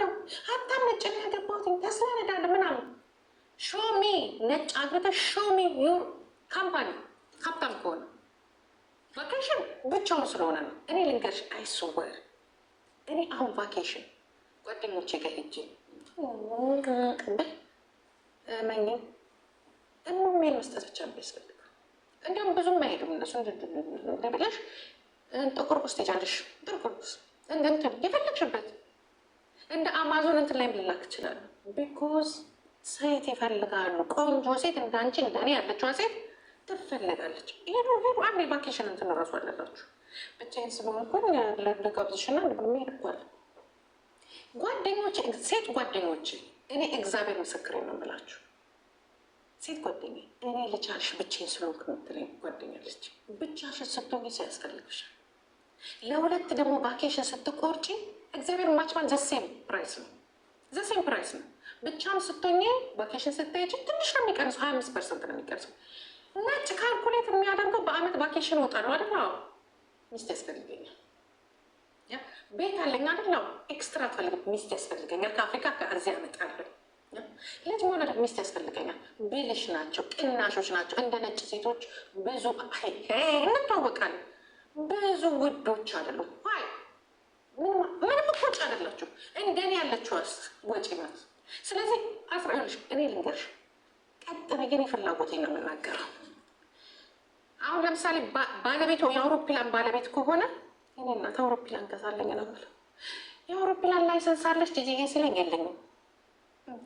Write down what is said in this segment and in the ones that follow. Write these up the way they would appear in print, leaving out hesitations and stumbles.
ነው ሀብታም ነጭ ነው ያገባሁት ተስላ ነዳለ ምናምን ሾሚ ነጭ አግብተሽ ሾሚ ዩር ካምፓኒ ሀብታም ከሆነ ቫኬሽን ብቻውን ስለሆነ ነው። እኔ ልንገርሽ አይስወር እኔ አሁን ቫኬሽን ጓደኞቼ ጋር ሄጄ መኝ እሙሜን መስጠት ብቻ የሚያስፈልግ እንዲሁም ብዙም አይሄዱም እነሱ ብለሽ ጥቁር ቁስ ትሄጃለሽ። ጥቁር ቁስ እንትን የፈለግሽበት እንደ አማዞን እንትን ላይ ልላክ ይችላሉ። ቢኮዝ ሴት ይፈልጋሉ። ቆንጆ ሴት እንዳንቺ እንደኔ ያለችዋ ሴት ትፈልጋለች። ሄዱ አንድ የቫኬሽን እንትን እራሱ አለላችሁ። ብቻዬን ስሆን እኮ ለጋብዝሽና መሄድ እኳል ጓደኞቼ ሴት ጓደኞቼ እኔ እግዚአብሔር ምስክሬ ነው የምላችሁ። ሴት ጓደኛ እኔ ልቻልሽ ብቻዬን ስለሆንክ የምትለኝ ጓደኛ ልጅ ብቻሽን ስትሆኚ ሰው ያስፈልግሻል። ለሁለት ደግሞ ቫኬሽን ስትቆርጪ እግዚአብሔር ማችማን ዘሴም ፕራይስ ነው። ዘሴም ፕራይስ ነው። ብቻም ስትሆኚ ቫኬሽን ስትሄጂ ትንሽ ነው የሚቀንሰው፣ 25% ነው የሚቀንሰው። ነጭ ካልኩሌት የሚያደርገው በአመት ቫኬሽን እወጣለሁ አይደል? ሚስት ያስፈልገኛል። ቤት አለኝ አይደል? ኤክስትራ ፈልግ ሚስት ያስፈልገኛል። ከአፍሪካ ከእዚህ አመጣለሁ። ልጅ መውለድ ሚስት ያስፈልገኛል። ብልሽ ናቸው፣ ቅናሾች ናቸው። እንደ ነጭ ሴቶች ብዙ እንታወቃለን። ብዙ ውዶች አይደሉም። ምንም ወጪ አይደላችሁ። እንደኔ ያለችዋስ ወጪ ናት። ስለዚህ አስራልሽ እኔ ልንገርሽ ቀጥ ብዬ ፍላጎቴን ነው የምናገረው። አሁን ለምሳሌ ባለቤቱ የአውሮፕላን ባለቤት ከሆነ እኔ እናት አውሮፕላን ገዛለኝ ነው የምለው። የአውሮፕላን ላይሰንስ አለች ጂጂዬ ሲለኝ የለኝም።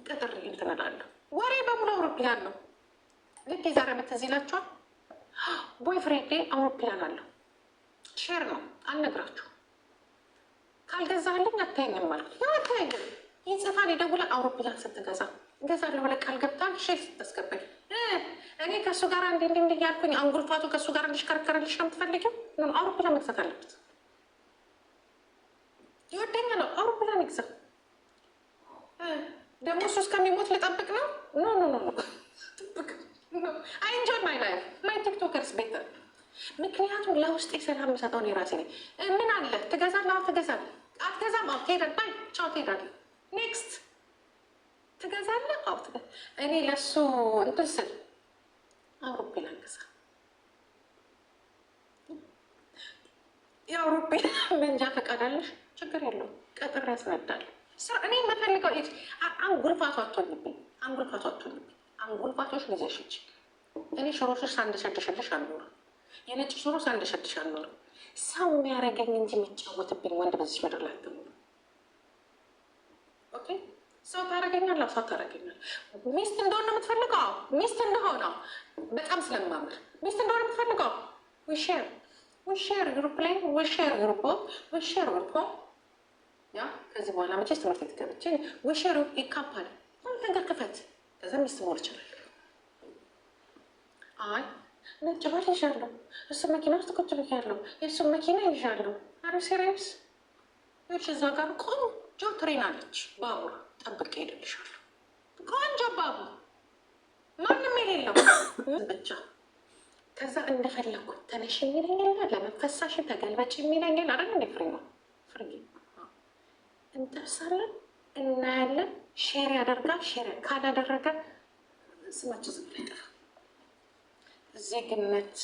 ቀጥር እንትን እላለሁ። ወሬ በሙሉ አውሮፕላን ነው። ልክ የዛሬ ዓመት እዚህ ይላችኋል። ቦይ ፍሬንዴ አውሮፕላን አለው። ሼር ነው አልነግራችሁ። ካልገዛልኝ አታየኝም ማለት ነው። አታየኝም ይጽፋል፣ ይደውላል። አውሮፕላን ስትገዛ ገዛለሁ ብለህ ቃል ገብታል። ሼር ስታስገባኝ እኔ ከእሱ ጋር እንዲ እያልኩኝ አንጉልፋቱ ከእሱ ጋር እንዲሽከረከረልሽ ነው የምትፈልጊው? አውሮፕላን መግዛት አለበት። ይወደኛ ነው አውሮፕላን ይግዛ። ደግሞ እሱ እስከሚሞት ልጠብቅ ነው? ኖ ኖ ኖ ጥብቅ አይ ኢንጆይ ማይ ላይፍ ማይ ቲክቶከርስ ቤተር። ምክንያቱም ለውስጤ ሰላም የምሰጠውን የራሴ ነኝ። ምን አለ ትገዛለህ? አዎ ትገዛለህ። አትገዛም? አዎ ትሄዳለህ። ባይ ቻው ትሄዳለህ። ኔክስት ትገዛለህ? አዎ ትገዛለህ። እኔ ለእሱ እንትን ስል አውሮፕላን ገዛ። የአውሮፕላን መንጃ ፈቃድ አለሽ? ችግር የለውም። ቀጥሬ ያስነዳል። እኔ የምፈልገው አንጉልፋቱ አትሆንብኝ። አንጉልፋቱ አትሆንብኝ። አንጉልፋቶች ጊዜሽች እኔ ሽሮሽሽ ሳንደሸድሽልሽ አልኖርም። የነጭ ሽሮ ሳንደሸድሽ አልኖርም። ሰው የሚያደርገኝ እንጂ የሚጫወትብኝ ወንድ በዚች ምድር ላይ አትኖርም። ኦኬ ሰው ታደርገኛለህ፣ ሰው ታደርገኛለህ። ሚስት እንደሆነ ነው የምትፈልገው? ሚስት እንደሆነ በጣም ስለማምር ሚስት እንደሆነ የምትፈልገው ዊሼር ግሩፕ ላይ ዊሼር ግሩፕ ያ ከዚህ በኋላ መቼስ ትምህርት ቤት ገብቼ ዊሼር ይካፓል ነገር ክፈት። ከዛ ሚስት መሆን ይችላል። አይ ነጭ ባል ይዣለሁ፣ እሱ መኪና ውስጥ ቁጭ ብያለሁ፣ የእሱ መኪና ይዣለሁ። አረ ሲሪየስ ይኸውልሽ፣ እዛ ጋር ቆንጆ ትሬን አለች፣ ባቡር ጠብቄ ሄድልሻለሁ። ቆንጆ ባቡር ማንም የሌለው ብቻ። ከዛ እንደፈለግኩ ተነሽ የሚለኛል፣ ለመፈሳሽ ተገልበጭ የሚለኛል። አረ እንደ ፍሬ ነው ፍሬ እንጠብሳለን፣ እናያለን። ሼር ያደርጋል። ሼር ካላደረገ ስማችን ዝም ብሎ አይጠፋም። ዜግነት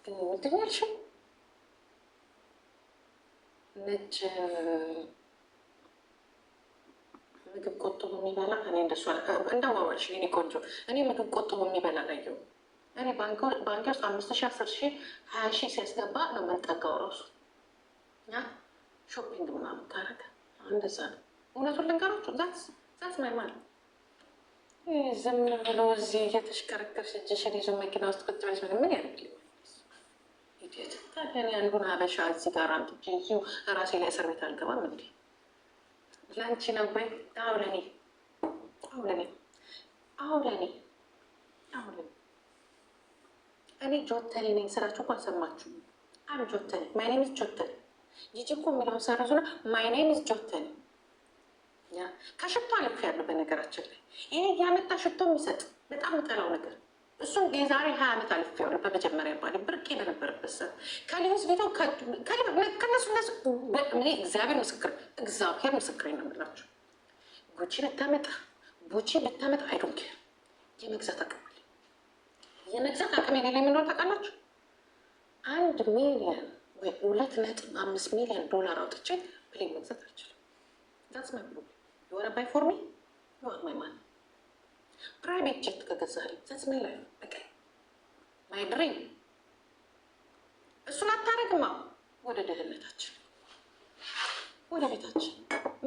ግን ምንድን ነው ያልሽው? ነጭ ምግብ ቆጥቦ የሚበላ እኔ እንደሱ እንዳዋዋልሽ እኔ ቆንጆ እኔ ምግብ ቆጥቦ የሚበላ ላየው። እኔ ባንክ ውስጥ 5,000 10,000 20,000 ሲያስገባ ነው የምንጠጋው። ራሱ ሾፒንግ ምናምን ካረገ እንደዛ ነው። እውነቱን ልንገራችሁ ዛት ማይ ማለት ዝም ብሎ እዚህ እየተሽከረከርሽ እጅሽን ይዞ መኪና ውስጥ ቁጭ ብለሽ ምን ያደርግ ኢዲየት። ታዲያ እኔ አንዱን ሀበሻ እዚህ ጋር አምጥቼ እዚሁ ራሴ ላይ እስር ቤት አልገባም እንዴ? ለአንቺ ነው ወይ? አሁለኔ እኔ ጆተኔ ነኝ ስራችሁ እኮ አልሰማችሁም? አም ጆተኔ ማይ ኔም ኢዝ ጆተኔ። ጂጂ እኮ የሚለውን ሰረዙ ነው። ማይ ኔም ኢዝ ጆተኔ። ከሽቶ አለፍ ያለው በነገራችን ላይ ይሄ ያመጣ ሽቶ የሚሰጥ በጣም ጠላው ነገር እሱም የዛሬ 20 ዓመት አለፍ ያለው በመጀመሪያ ባለ ብርቅ የነበረበት ሰ ከሊዝ ቤቶ ከነሱ እግዚአብሔር ምስክር ነው የምላቸው። ጉቺ ብታመጣ ቡቺ ብታመጣ አይዶንክ የመግዛት አቅም አለ። የመግዛት አቅም የሌለ የምንሆን ታውቃላችሁ? 1 ሚሊዮን ወይ 2.5 ሚሊዮን ዶላር አውጥቼ ፕሌን መግዛት አልችልም። ዛትስ ማይ ፕሮብለም። የሆነ ባይ ፎር ሚ ዩአር ማይ ማን። ፕራይቬት ጀት ከገዛልኝ ዛትስ ማይ ላይፍ በቃ ማይ ድሪም። እሱን አታረግማ። ወደ ድህነታችን ወደ ቤታችን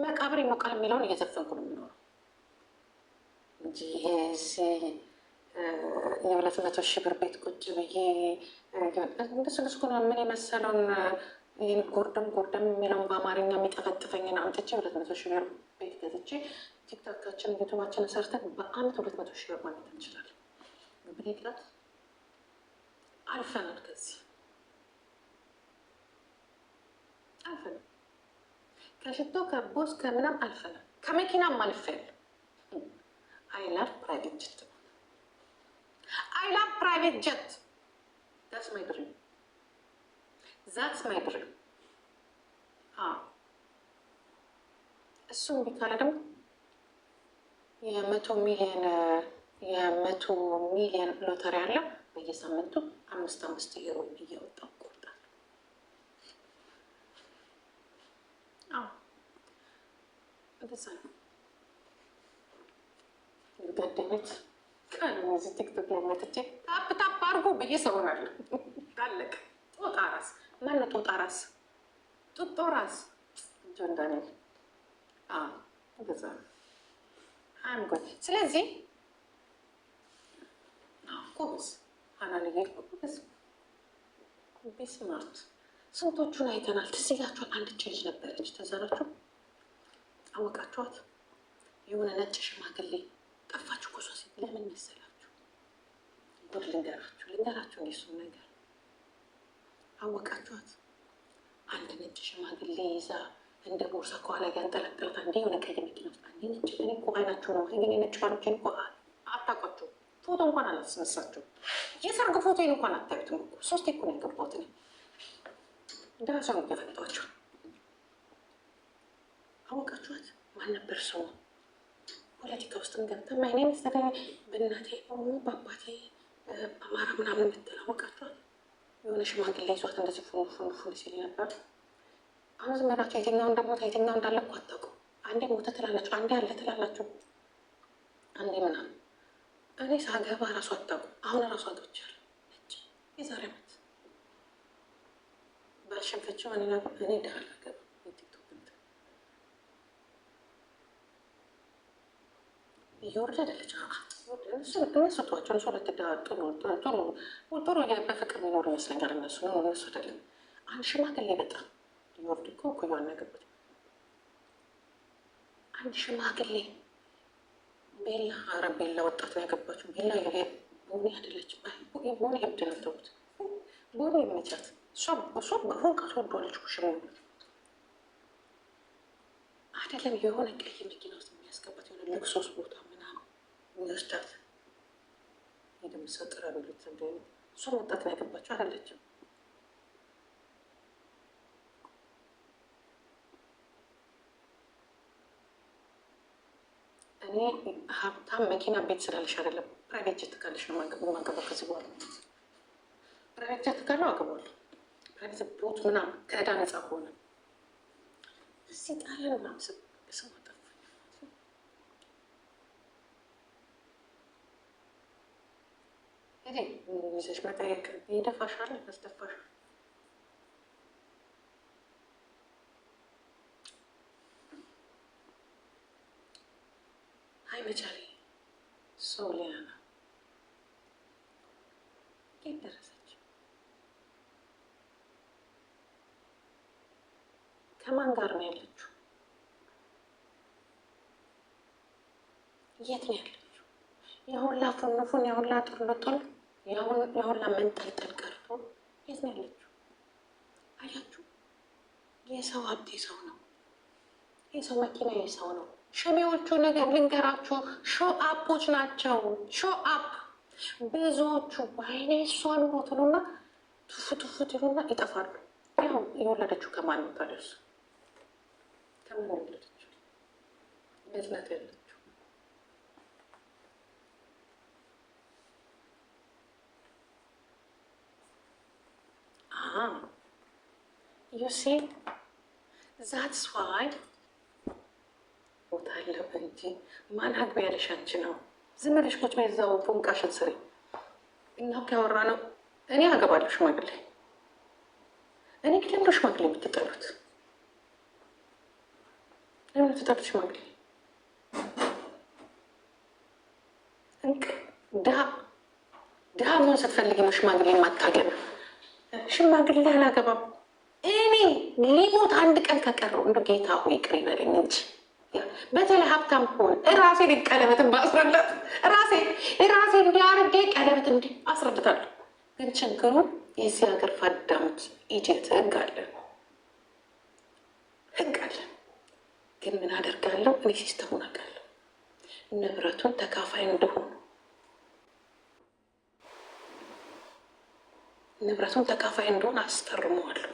መቃብር ይሞቃል የሚለውን እየዘፈንኩ ነው የምኖረው እንጂ የ200,000 ብር ቤት ቁጭ ብዬ እንደስልስኩ ነው። ምን የመሰለውን ጎርደም የሚለውን በአማርኛ የሚጠፈጥፈኝን አምጥቼ 200,000 ብር ቤት ገዝቼ ቲክቶካችን ዩቱባችንን ሰርተን በአመት 200,000 ብር ማግኘት እንችላለን። ብኔግላት አልፈናል። ከዚህ አልፈናል። ከሽቶ ከቦስ ከምናም አልፈናል። ከመኪናም አልፌያለሁ። አይ ላቭ ፕራይቬት ጀት። አይ ላቭ ፕራይቬት ጀት። ዛትስ ማይ ድሪም። ዛትስ ማይ ድሪም። እሱ እምቢ ካለ ደግሞ የ100 ሚሊዮን ሎተሪ አለ። በየሳምንቱ 5 ዩሮ እያወጣሁ እቆርጣለሁ። እንደዛ ነው። ገደቤት ቃል እዚህ ቲክቶክ ላይ መጥቼ ታፕ አድርጎ ብዬ ሰውናለሁ። ታለቅ ጦጣ ራስ ማነው? ጦጣ ራስ ጡጦ ራስ ጆን ዳንኤል እንደዛ ነው። አንጎል ስለዚህ ጎበዝ ሀናንዬ ጎበዝ ቢስማርት ስንቶቹን አይተናል። ትዝ ይላችኋል? አንድ ልጅ ነበረች። ተዛራችሁ አወቃችኋት? የሆነ ነጭ ሽማግሌ ጠፋችሁ እኮ እሷ ሴት። ለምን መሰላችሁ? ጉድ ልንገራችሁ እንዲሱም ነገር አወቃችኋት? አንድ ነጭ ሽማግሌ ይዛ እንደ ቦርሳ ከኋላ ያንጠለጠላት። አንዴ የሆነ ቀይ መኪና ውስጥ አንዴ ነጭ። እኔ እኮ አይናቸው ነው ግን የነጭ ባሎችን እኮ አታውቋቸው። ፎቶ እንኳን አላስነሳቸው። የሰርግ ፎቶን እንኳን አታዩትም እኮ። 3 እኮ ነው ያገባሁት እኔ። እንደራሷ ነው ያፈጣኋቸው። አወቃችኋት? ማን ነበር ሰው? ፖለቲካ ውስጥ ገብታ ማይኔ መሰለ በእናቴ በአባቴ አማራ ምናምን የምትል አወቃችኋት? የሆነ ሽማግሌ ይዟት እንደዚህ ፉን ሲል ነበር። አሁን ዝም ብላችሁ የትኛው እንደሞተ የትኛው እንዳለ እኮ አታውቁም። አንዴ ሞተ ትላላችሁ፣ አንዴ አለ ትላላችሁ፣ አንዴ ምናምን። እኔ ሳገባ ራሱ አታውቁም። አሁን ራሱ አግብቻለሁ። የዛሬ ዓመት ባልሸንፈችው እኔ ደህና አላገባም። የቲክቶክ እንትን እየወረደለች እነሱ ተዋቸው። እነሱ ጥሩ በፍቅር የሚኖሩ ይመስለኛል። እነሱ አይደለም። አንድ ሽማግሌ በጣም ሊወርድ እኮ እኩያዋን ያገቡት አንድ ሽማግሌ ቤላ፣ ኧረ ቤላ ወጣት ነው ያገባችው። ቤላ ቦኒ አይደለች፣ ቦኒ እብድ ነው ተውት። ቦኒ የሚቻት እሷ ሆንቃ ትወዷለች። ሽሙ አይደለም የሆነ ቀይ መኪና ውስጥ የሚያስገባት የሆነ ልክሶስ ቦታ ምናምን የሚወስዳት የደምሰጥረ ቤሉት እንደ እሷ ወጣት ነው ያገባችው አይደለችም። እኔ ሀብታም መኪና ቤት ስላለሽ አይደለም፣ ፕራይቬት ጀት ካለሽ ነው ማገባ። ከዚህ በኋላ ፕራይቬት ጀት ካለው አገባለሁ። ፕራይቬት ቦት ምናምን ከዕዳ ነፃ ከሆነ እዚህ ጣሊያን ምናምን ስም አጠፋ። ይዘሽ መጠየቅ ይደፋሻል፣ ያስደፋሻል። አይ መቻሌ ሶሊያና የት ደረሰች? ከማን ጋር ነው ያለችው? የት ነው ያለችው? የሁላ ፉንፉን የሁላ ጥርሎጦል የሁላ መንጠልጠል ቀርቶ የት ነው ያለችው? አያችሁ፣ የሰው ሀብት የሰው ነው። የሰው መኪና የሰው ነው። ሸሚዎቹ ነገር ልንገራችሁ፣ ሾ አፖች ናቸው። ሾ አፕ ብዙዎቹ በአይኔ እሷ ኑሮ ትሉና ቱፉ ትሉና ይጠፋሉ። ያው የወለደችው ከማን ነው ታደርሱ? ከምን ወለደችው? የት ናት ያለችው? ዩ ሲ ዛትስ ዋይ ቦታ አለው እንጂ ማን አግቢ ያለሽ አንቺ ነው። ዝም ብለሽ ቁጭ በይ እዛው ፎንቃሽን ስሪ። እና ያወራ ነው እኔ አገባለሁ ሽማግሌ። እኔ ግን ለምዶ ሽማግሌ የምትጠሉት ለምን የምትጠሉት ሽማግሌ? እንቅ ድሃ መሆን ስትፈልጊ ነው ሽማግሌ የማታገቢ። ሽማግሌ አላገባም። እኔ ሊሞት አንድ ቀን ከቀረው እንደ ጌታ ሆይ ይቅር ይበለኝ እንጂ በተለይ ሀብታም ከሆነ ራሴ ቀለበትን ባስረዳት ራሴ እንዲያርጌ ቀለበት እንዲህ አስረድታለሁ። ግን ችግሩ የዚህ ሀገር ፋዳምት ኢጀት ህግ አለን። ግን ምን አደርጋለሁ? እኔ ሲስተሙን አውቃለሁ። ንብረቱን ተካፋይ እንደሆኑ አስፈርመዋለሁ።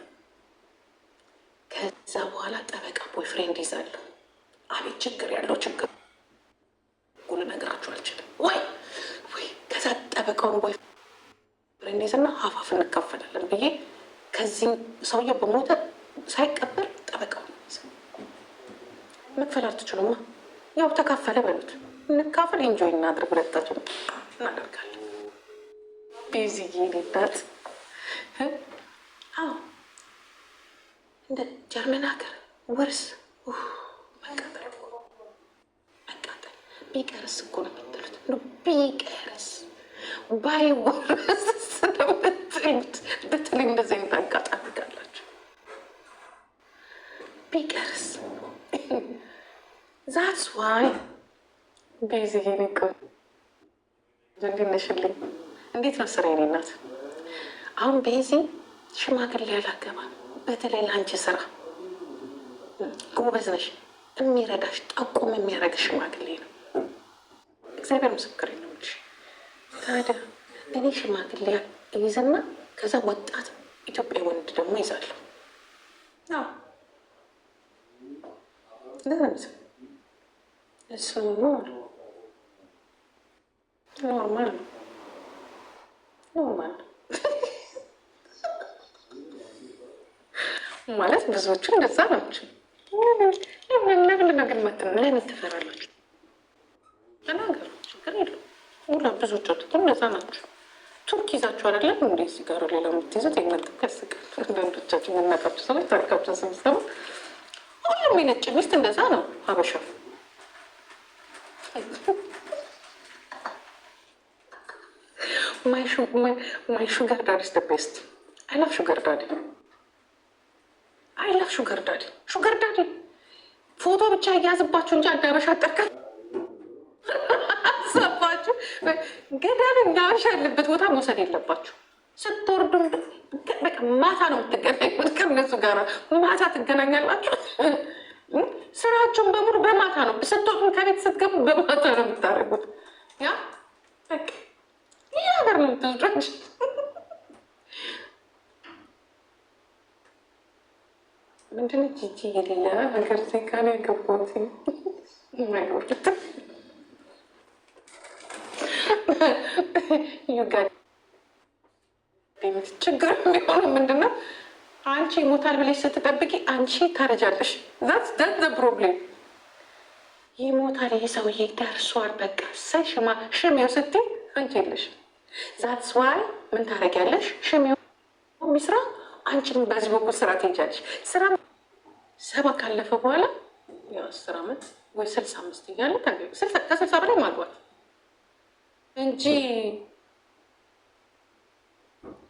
ከዛ በኋላ ጠበቃ ቦይፍሬንድ ይዛለሁ። አቤት ችግር ያለው ችግር ጉል ነገራችሁ አልችልም ወይ ከዛ ጠበቃውን ቦይፍሬንድ ይዝና ሀፋፍ እንካፈላለን ብዬ ከዚህም ሰውየው በሞተ ሳይቀበል ጠበቃውን መክፈል አትችሉማ። ያው ተካፈለ በሉት፣ እንካፈል፣ ኢንጆይ እናድርግ፣ ሁለታችን እናደርጋለን። ቤዚዬ ሊዳት እንደ ጀርመን ሀገር ውርስ መቃጠል ቢቀርስ እኮ ነው የምትሉት። ቢቀርስ ባይወረስ ስለምትሉት በተለይ እንደዚህ አይነት አጋጣሚ ካላችሁ ቢቀርስ ዛትስ ዋይ ቤዚ ሄኒቆ እንዴት ነሽልኝ? እንዴት ነው ስራ? የኔ እናት አሁን ቤዚ ሽማግሌ አላገባም። በተለይ ለአንቺ ስራ ጎበዝ ነሽ። የሚረዳሽ ጠቁም የሚያደርግሽ ሽማግሌ ነው። እግዚአብሔር ምስክር ነው። ታዲያ እኔ ሽማግሌ ይዝና ከዛ ወጣት ኢትዮጵያ ወንድ ደግሞ ይዛለሁ። እሱ ኖርማል ነው። ማለት ብዙዎቹ እንደዛ ናቸው። ለምን ነገር ለምን ትፈራላችሁ? ተናገሩ፣ ችግር የለውም። ሁላ ብዙዎቻችሁ እንደዛ ናቸው። ቱርክ ይዛችሁ አይደለም እንደ ሲጋሩ ሌላ የምትይዙት የመጠቅ ያስቃል። አንዳንዶቻችሁ የምናውቃቸው ሰዎች ታሪካቸው ስንሰማ ሁሉም የነጭ ሚስት እንደዛ ነው። ሀበሻ ማይ ሹገር ዳዲ ኢዝ ዘ ቤስት። አይ ላቭ ሹገር ዳዲ። ሹገር ዳዲ ፎቶ ብቻ እያዝባችሁ እንጂ አዳራሽ አጠርካ ሰባችሁ ገዳን እንዳሻ ያለበት ቦታ መውሰድ የለባችሁ። ስትወርዱ በቃ ማታ ነው የምትገናኙት ከእነሱ ጋር። ማታ ትገናኛላችሁ። ስራችሁን በሙሉ በማታ ነው። ስትወጡ ከቤት ስትገቡ በማታ ነው የምታደርጉት። ያ በቃ ይህ ሀገር ነው የምትወስዶች። ምንድን ጂጂ የሌለ ሀገር ዜጋ ነው የገባት የማይወርድ ችግር የሚሆነው ምንድነው? አንቺ ይሞታል ብለሽ ስትጠብቂ አንቺ ታረጃለሽ። ዛትስ ፕሮብሌም። ይሞታል ይህ ሰውዬ ደርሷል፣ በቃ ሽሜው ስትይ አንቺ የለሽም። ዛትስ ዋይ ምን ታደርጊያለሽ? ሽሜው የሚስራ አንቺን በዚህ በኩል ስራ ትሄጃለሽ። ስራ 70 ካለፈ በኋላ 10 ዓመት ወይ 65 እያለ ከ60 በላይ ማግባት እንጂ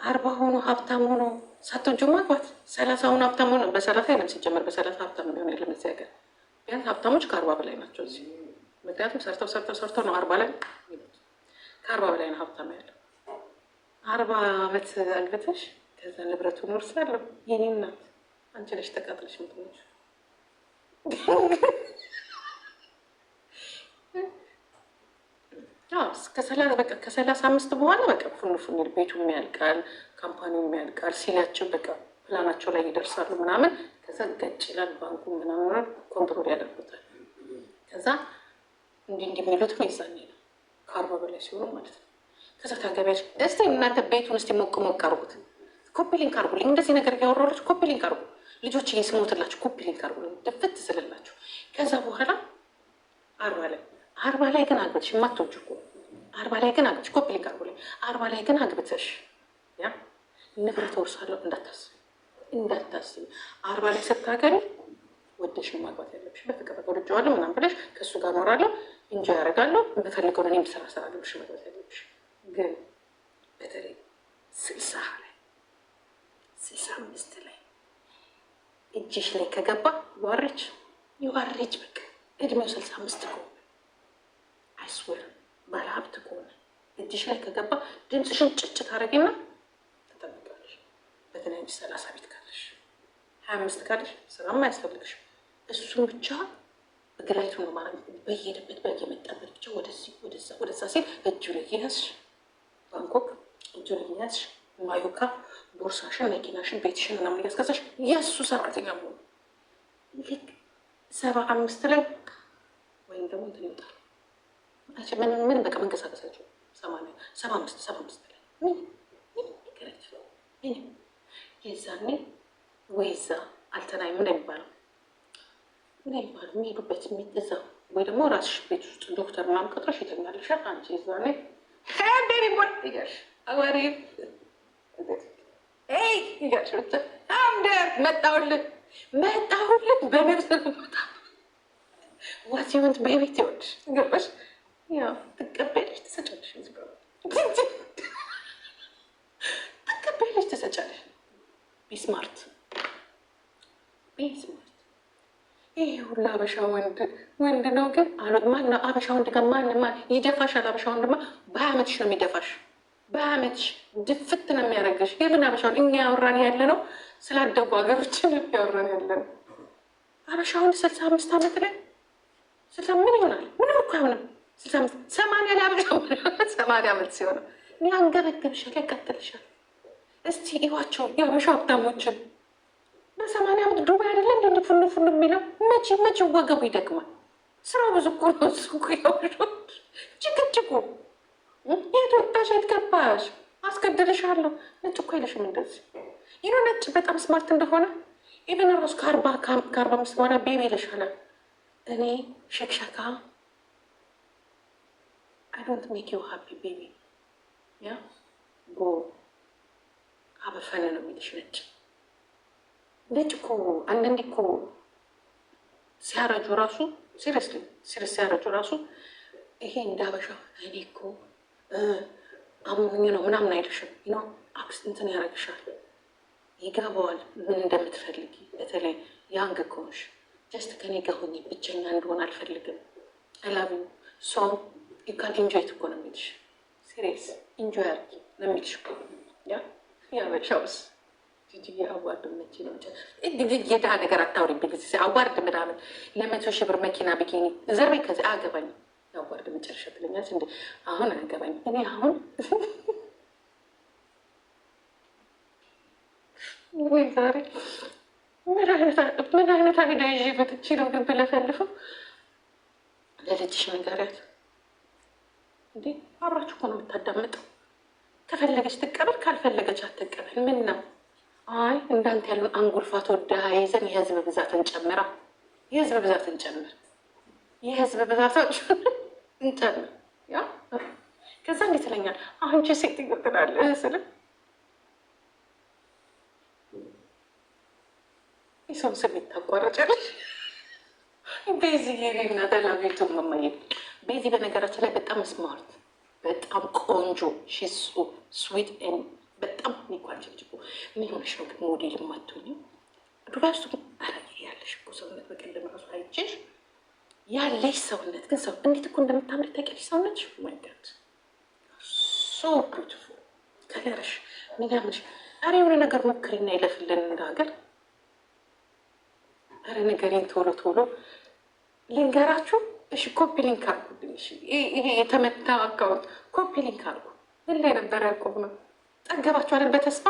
40 ሆኖ ሀብታም ሆኖ ሳትወጁ ማግባት። 30 ሆኖ ሀብታም ሆኖ በ30 አይነት ሲጀመር በ30 ሀብታም ሊሆን የለም እዚህ ሀገር። ቢያንስ ሀብታሞች ከ40 በላይ ናቸው እዚህ። ምክንያቱም ሰርተው ነው 40 ላይ ከ40 በላይ ነው ሀብታም ያለው። 40 ዓመት አግብተሽ ከዛ ንብረቱን ወርሳለሁ። የኔ እናት አንቺ ነሽ ተቃጥለሽ ምትሆነች። ከ35 በኋላ በቃ ፉን ቤቱም ያልቃል፣ ካምፓኒውም ያልቃል። ሲላቸው በቃ ፕላናቸው ላይ ይደርሳሉ ምናምን። ከዛ ገጭ ይላል ባንኩ ምናምን ኮንትሮል ያደርጉታል። ከዛ እንዲህ የሚሉትም የዛኔ ነው ከ40 በላይ ሲሆኑ ማለት ነው። ከዛ ታገቢያለሽ። እስቲ እናንተ ቤቱን እስቲ ሞቅ ሞቅ አርጉት። ኮፒ ሊንክ አርጉልኝ። እንደዚህ ነገር እያወራላችሁ ኮፒ ሊንክ አርጉ። ልጆች እየስሞትላችሁ ኮፒ ሊንክ አርጉልኝ። ድፍት ስልላችሁ ከዛ በኋላ 40 ላይ ግን አግብተሽ የማትወጪ እኮ 40 ላይ ግን አግብተሽ ኮፒ ሊንክ አርጉልኝ። 40 ላይ ግን አግብተሽ ያ ንብረት ወርሳለሁ እንዳታስቢ 40 ላይ ስታገቢ ወደሽ ነው ማግባት ያለብሽ። በፍቅር ወድጄዋለሁ ምናምን ብለሽ ከእሱ ጋር እኖራለሁ እንጂ ያደርጋለሁ የምፈልገውን እኔም ስራ ብለሽ ማግባት ያለብሽ። ግን በተለይ 60 ላይ 65 ላይ እጅሽ ላይ ከገባ ይዋረች በቃ እድሜው 65 ከሆነ አይስወር ባለሀብት ከሆነ እጅሽ ላይ ከገባ ድምፅሽን ጭጭ ታደርጊና ተጠብቃለሽ። በተለይ 30 ቤት ካለሽ 25 ካለሽ ስራም አያስፈልግሽ። እሱን ብቻ እግራይቱ ነው ማለት በየሄደበት በየመጣበት ብቻ ወደዛ ሲል እጁ ላይ ያዝሽ፣ ባንኮክ እጁ ላይ ያዝሽ፣ ማዮካ ቦርሳሽን፣ መኪናሽን፣ ቤትሽን ምናምን እያስገዛሽ የእሱ ሰራተኛ ሆኑ። ልክ 75 ላይ ወይም ደግሞ እንትን ይወጣል። ምን በቃ መንቀሳቀሳቸው 75 ላይ ምን የዛኔ ወይዛ አልተናይ ምን የሚባለው የሚሄዱበት የሚገዛ ወይ ደግሞ ራስሽ ቤት ውስጥ ዶክተር ምናምን ቀጥረሽ ይተኛልሽ። አንቺ የዛኔ ቤሪቦል ይጋሽ አዋሪ ይጋሽ መጣሁልህ በነብስ ዋሲወንት በቤት ይወድሽ ገባሽ? ያው ትቀበልሽ ትሰጫለሽ፣ ትቀበልሽ ትሰጫለሽ። ቢስማርት ይህ ሁሉ አበሻ ወንድ ነው ግን ማነው አበሻ ወንድ ጋር ማን ይደፋሻል? አበሻ ወንድማ በ20 ዓመትሽ ነው የሚደፋሽ። በ20 ዓመትሽ ድፍት ነው የሚያደርግሽ። የምን አበሻ ወንድ? እኛ ያወራን ያለ ነው ስላደጉ ሀገሮችን ያወራን ያለ ነው። አበሻ ወንድ 65 ዓመት ላይ ምን ይሆናል? ምንም እኮ አይሆንም። 80 ላይ አበሻ 80 ዓመት ሲሆነው ያንገበገብሻል፣ ያቃጥልሻል። እስቲ ይዋቸው የአበሻ ሀብታሞችን በ80 ዓመት ዱባይ አይደለም እንደ ፉሉ የሚለው መቼ ወገቡ ይደግማል። ስራው ብዙ እኮ ነው። እሱ እኮ ያወራሁት ጭቅጭቁ የት ወጣሽ የት ገባሽ አስገድልሻለሁ። ነጭ እኮ አይለሽም እንደዚህ ይኖ ነጭ በጣም ስማርት እንደሆነ ኢቨን ራሱ ከ45 በኋላ ቤቢ ይለሻላል። እኔ ሸክሸካ I don't make you happy baby ያ ጎ አበፈነ ነው የሚልሽ ነጭ እኮ አንዳንዴ እኮ ሲያረጁ ራሱ ሲሪየስ ሲያረጁ ራሱ ይሄ እንዳበሻ እኔ እኮ አሞኝ ነው ምናምን አይልሽም። ነው አክስ እንትን ያደርግሻል፣ ይገባዋል ምን እንደምትፈልጊ። በተለይ ያንግ ከሆንሽ ጀስት ከኔ ጋር ሆኜ ብቸኛ እንደሆን አልፈልግም። አላቪ ሶ ዩ ካን ኢንጆይ እኮ ነው የሚልሽ። ሲሪየስ ኢንጆይ አድርጊ ነው የሚልሽ እኮ ያበሻውስ ጅጅዬ አዋርድ መቼ ነው የድሃ ነገር አታውሪብኝ። ጊዜ አዋርድ ምናምን ለ100 ሺህ ብር መኪና ቢኪኒ ዘርቤ ከዚ አያገባኝም። አዋርድ መጨረሻ ትለኛለች እንደ አሁን አያገባኝም። እኔ አሁን ወይ ዛሬ ምን አይነት አይዳ ይዤ በትቺ ነው ግን ብለፈልፈው ለልጅሽ ንገሪያት እንዴ። አብራችሁ እኮ ነው የምታዳምጠው። ከፈለገች ትቀበል፣ ካልፈለገች አትቀበል። ምን ነው አይ እንዳንተ ያሉን አንጉልፋት ወዳ ይዘን የህዝብ ብዛትን ጨምራ የህዝብ ብዛትን ጨምር እንጨምር። ያ ከዛ እንዴት ይለኛል አንቺ ሴት ይገጥላል ስል የሰው ስሜት ታቋረጫለሽ። ቤዚ የኔና ተላቤቱ መማየ ቤዚ በነገራችን ላይ በጣም ስማርት፣ በጣም ቆንጆ ሺሱ ስዊት በጣም ሚጓልጅ ምን ሆነሽ ነው ግን ሞዴል የማትሆኝ? ዱባይ ውስጥ ግን አረግ ያለሽ እኮ ሰውነት በቀደም ራሱ አይቼሽ ያለሽ ሰውነት ግን ሰው እንዴት እኮ እንደምታምሪ ታውቂያለሽ። ሰውነትሽ ማይገድ ሶ ቢዩቲፉል ከለርሽ ምናምንሽ። አረ የሆነ ነገር ሞክሪና ይለፍልን እንደ ሀገር። አረ ነገሬን ቶሎ ልንገራችሁ። እሺ ኮፒ ሊንክ አርጉልኝ። እሺ ይሄ የተመታ አካውንት ኮፒ ሊንክ አርጉ። ምን ላይ ነበር ያቆም ነው? ጠገባችኋለን በተስፋ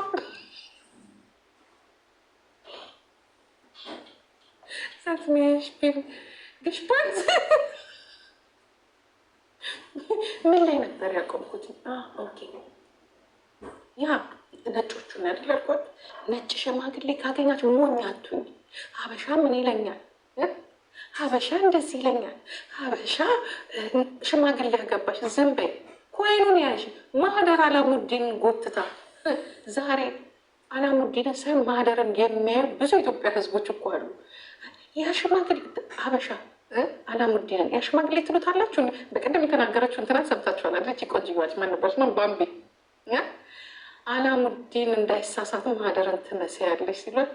ሳትሚሽ ግሽፓንት ምን ላይ ነበር ያቆምኩት? ኦኬ ያ ነጮቹን ያደረግኩት ነጭ ሽማግሌ ካገኛችሁ ሞኝ አትሁኝ። ሀበሻ ምን ይለኛል? ሀበሻ እንደዚህ ይለኛል። ሀበሻ ሽማግሌ ያገባሽ ዝም በይ። ኮይኑን ያዥ። ማህደር አላሙዲን ጎትታ ዛሬ አላሙዲን ሳይሆን ማህደርን የሚያዩ ብዙ ኢትዮጵያ ህዝቦች እኮ አሉ። ያ ሽማግሌ ሀበሻ አላሙዲንን ያ ሽማግሌ ትሉታላችሁ። በቀደም የተናገረችው እንትና ሰምታችኋል። አለች ቆንጅዋች ማንባች ነው ባምቢ አላሙዲን እንዳይሳሳት ማህደርን ትመስያለች ሲሏል።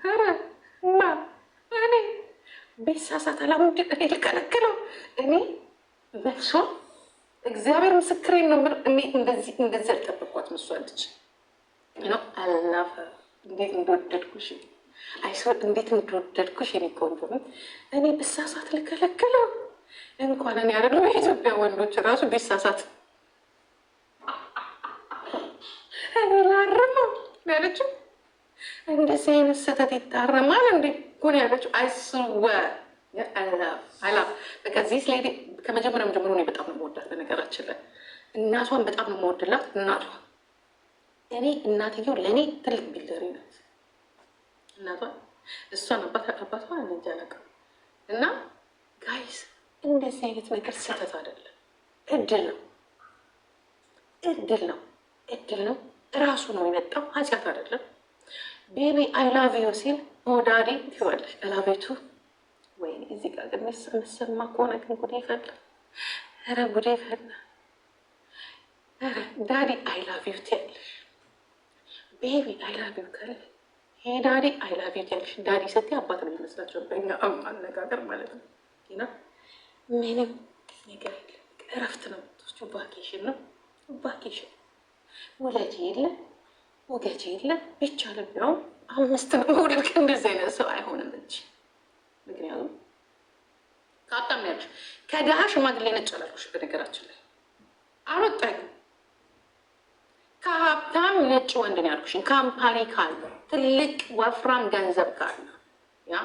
ኧረ ማ እኔ ቢሳሳት አላሙዲን እኔ ልከለክለው? እኔ መሶ እግዚአብሔር ምስክሬን ነው። እኔ እንደዚህ አልጠበቅኳት መስዋለች ነው አላፈ እንዴት እንደወደድኩሽ አይሶ እንዴት እንደወደድኩሽ የኔ ቆንጆ። እኔ ብሳሳት ልከለክለው? እንኳን እኔ አይደለም የኢትዮጵያ ወንዶች ራሱ ቢሳሳት እኔ ላርመው ያለችው። እንደዚህ አይነት ስህተት ይታረማል እንዴ ኮን ያለችው። አይስወ አላ በቃ ዚህ ላይ ከመጀመሪያም ጀምሮ እኔ በጣም ነው የምወዳት። በነገራችን ላይ እናቷን በጣም ነው የምወድላት። እናቷ እኔ እናትየው ለእኔ ትልቅ ቢልደሪ ናት። እናቷን እሷን አባቷ እንጃ አላውቅም። እና ጋይስ እንደዚህ አይነት ነገር ስህተት አይደለም፣ እድል ነው፣ እድል ነው፣ እድል ነው። እራሱ ነው የመጣው፣ ኃጢአት አይደለም። ቤቢ አይ ላቭ ዩ ሲል ዳዲ ትይዋለሽ። አላቤቱ ወይ እዚህ ጋር ግን የምሰማ ከሆነ ግን ጉዴ ፈላ። ኧረ ጉዴ ፈላ። ኧረ ዳዲ አይ ላቭ ዩ ትያለሽ። ቤቢ አይ ላቭ ዩ ካለ ሄ ዳዲ አይ ላቭ ዩ ትያለሽ። ዳዲ ስትይ አባት ነው የሚመስላቸው በእኛ አነጋገር ማለት ነው። ና ምንም ነገር የለም። እረፍት ነው የምትወስጂው። ቫኬሽን ነው ቫኬሽን። ወላጅ የለ ወገጅ የለ ብቻ ለቢያውም 5 ነው መውለድ። እንደዚህ አይነት ሰው አይሆንም እንጂ ምክንያቱም ከአጣም ያለሽ ከድሃ ሽማግሌ ነጭ አላልኩሽ። በነገራችን ላይ አልወጣኝም። ከሀብታም ነጭ ወንድን ያልኩሽን ካምፓኒ ካለ ትልቅ ወፍራም ገንዘብ ካለ ያ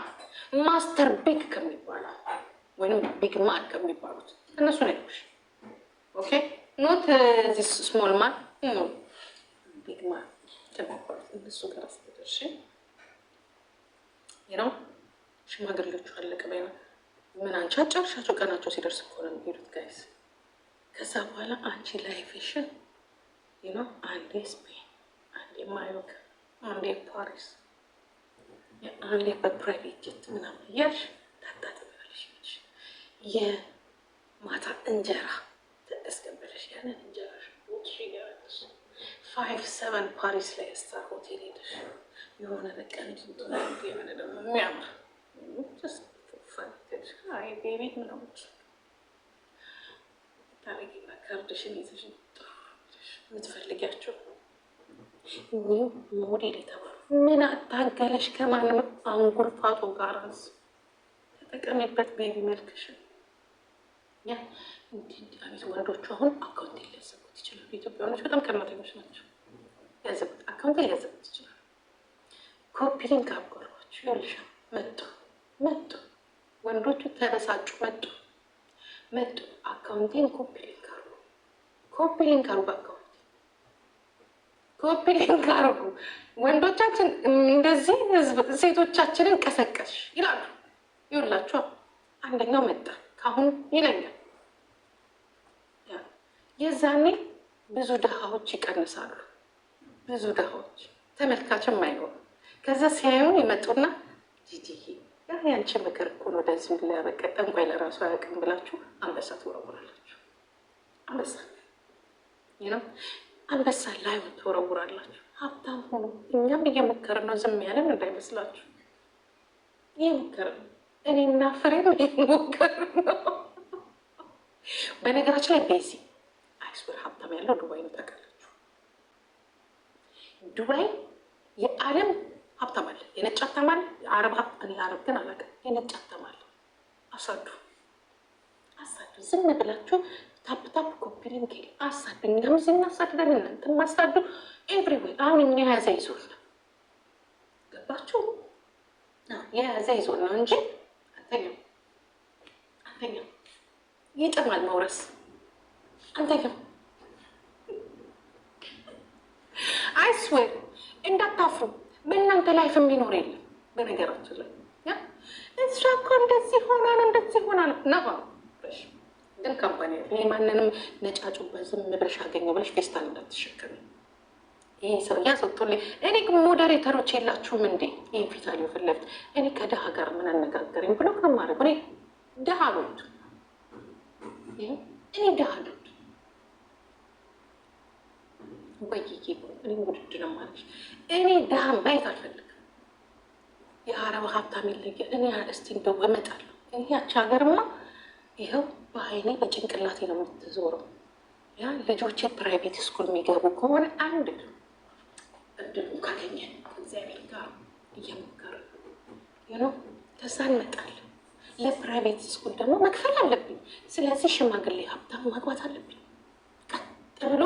ማስተር ቢግ ከሚባለው ወይም ቢግ ማን ከሚባሉት እነሱ ነው ያልኩሽ። ኦኬ ኖት ዚስ ስሞል ማን ቢግ ማን ከሚባሉት እነሱ ጋር ስትደርሺ ነው ሽማግሌዎቹ አለቀ በይ ነው። ምን አንቺ አጫርሻቸው ቀናቸው ሲደርስ እኮ ነው የሚሄዱት ጋይስ። ከዛ በኋላ አንቺ ላይፍሽን ነው አንዴ ስፔን፣ አንዴ ማዮርካ፣ አንዴ ፓሪስ፣ አንዴ በፕራይቬት ጀት ምናምን እያልሽ ታጣጥሚያለሽ። የማታ እንጀራ ተስገበለሽ ያንን እንጀራሽ ትሽያለሽ። 5-7 ፓሪስ ላይ ስታር ሆቴል ሄደሽ የሆነ በቃ የሆነ ደግሞ የሚያምር አይ ቤቤት ምናምን ታሪክና ካርድሽን ይዘሽ የምትፈልጊያቸው ኒው ሞዴል የተባሉ ምን አታገለሽ ከማንም አንጉል ፋጦ ጋር አንስ ተጠቀሚበት ቤቢ መልክሽን። ያ እንዲህ ወንዶቹ አሁን አካውንት ሊያዘጉት ይችላሉ። ኢትዮጵያኖች በጣም ቀናተኞች ናቸው። ያዘጉት አካውንት ሊያዘጉት ይችላሉ። ኮፒ ሊንክ አጓሯቸው ይልሻ መጡ ወንዶቹ ተበሳጩ። መጡ አካውንቴን ኮፒ ሊንክ አርጉ በአካውንት ኮፒ ሊንክ አርጉ። ወንዶቻችን እንደዚህ ሴቶቻችንን ቀሰቀሽ ይላሉ። ይውላችሁ አንደኛው መጣ ካሁን ይለኛል። የዛኔ ብዙ ድሃዎች ይቀንሳሉ። ብዙ ድሃዎች ተመልካችም አይኖሩ። ከዛ ሲያዩን ይመጡና ጂጂዬ ያንቺ ምክር እኮ ነው ወደዚህ ሊያበቃ ጠንቋይ ለራሱ አያውቅም ብላችሁ አንበሳ ትወረውራላችሁ። አንበሳ ነው አንበሳ ላይ ትወረውራላችሁ። ሀብታም ሆኖ እኛም እየሞከርን ነው፣ ዝም ያለን እንዳይመስላችሁ። እየሞከርን ነው። እኔና ፍሬም እየሞከርን ነው። በነገራችን ላይ ቤዚ አይስወር ሀብታም ያለው ዱባይ ነው። ታውቃላችሁ ዱባይ የዓለም ሀብታም አለ። የነጭ ሀብታም አለ። የአረብ እኔ አረብ ግን አላውቅም። የነጭ ሀብታም አለ። አሳዱ ዝም ብላችሁ ታፕ ኮፒ ሊንክ አሳዱ። እኛም እዚህ እናሳድዳለን፣ እናንተም ማሳዱ። ኤቭሪዌር አሁን እኛ የያዘ ይዞን ነው። ገባችሁ? የያዘ ይዞን ነው እንጂ አተኛም አንተኛም ይጥማል መውረስ አንተኛም አይስዌር እንዳታፍሩ። በእናንተ ላይፍ የሚኖር የለም። በነገራችን ላይ እሷ እኮ እንደዚህ ሆና ነው እንደዚህ ሆና ነው ነባ ግን ካምፓኒ ማንንም ነጫጩበት ዝም ብለሽ አገኘው ብለሽ ፌስታል እንዳትሸከሚ። ይሄ ሰው ያሰጡልኝ። እኔ ግን ሞዴሬተሮች የላችሁም እንዴ? ይህን ፊታል ፍለፊት እኔ ከድሃ ጋር ምን አነጋገረኝ ብሎ ከማድረግ እኔ ድሃ ሉት እኔ ድሃ ሉት ወይዬ እኔ ውድድ ነው ማለት እኔ ድሃ ማየት አልፈልግም። የአረብ ሀብታም የለየ እኔ እስቲ እንደው እመጣለሁ። እኔ ያቺ ሀገርማ ይኸው በአይኔ በጭንቅላቴ ነው የምትዞረው። ያ ልጆቼ ፕራይቬት ስኩል የሚገቡ ከሆነ አንድ እድሉ ካገኘ እግዚአብሔር ጋር እየሞከረ ነው ከዛ እንመጣለን። ለፕራይቬት ስኩል ደግሞ መክፈል አለብኝ። ስለዚህ ሽማግሌ ሀብታም ማግባት አለብኝ። ቀጥ ብሎ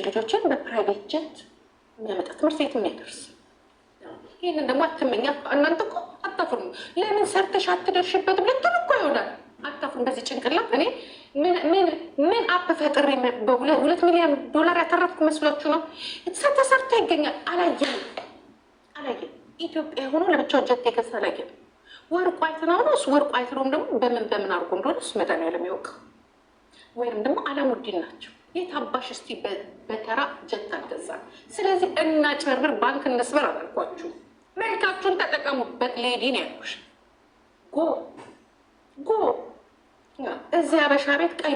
ልጆችን በፕራይቬት ጀት የሚያመጣ ትምህርት ቤት የሚያደርስ። ይህንን ደግሞ አትመኛ። እናንተ እኮ አታፍሩም። ለምን ሰርተሽ አትደርሽበትም ልትሉ እኮ ይሆናል። አታፍሩም። በዚህ ጭንቅላት እኔ ምን አፕ ፈጥሬ $2 ሚሊዮን ያተረፍኩ መስሏችሁ ነው? ተሰርቶ ይገኛል። አላየም። ኢትዮጵያ የሆነው ለብቻው ጀት የገዛ አላየም። ወርቁ አይተነው ነው እሱ ወርቁ አይተነውም ደግሞ በምን አድርጎ እንደሆነ እሱ መድኃኒዓለም ያውቅ። ወይም ደግሞ አላሙዲን ናቸው። የታባሽ እስቲ በተራ ጀት አልገዛም። ስለዚህ እናጭበርብር፣ ባንክ እንስበር አላልኳችሁ። መልካችሁን ተጠቀሙበት። ሌዲ ነው ያልኩሽ። ጎ እዚህ አበሻ ቤት ቀዩ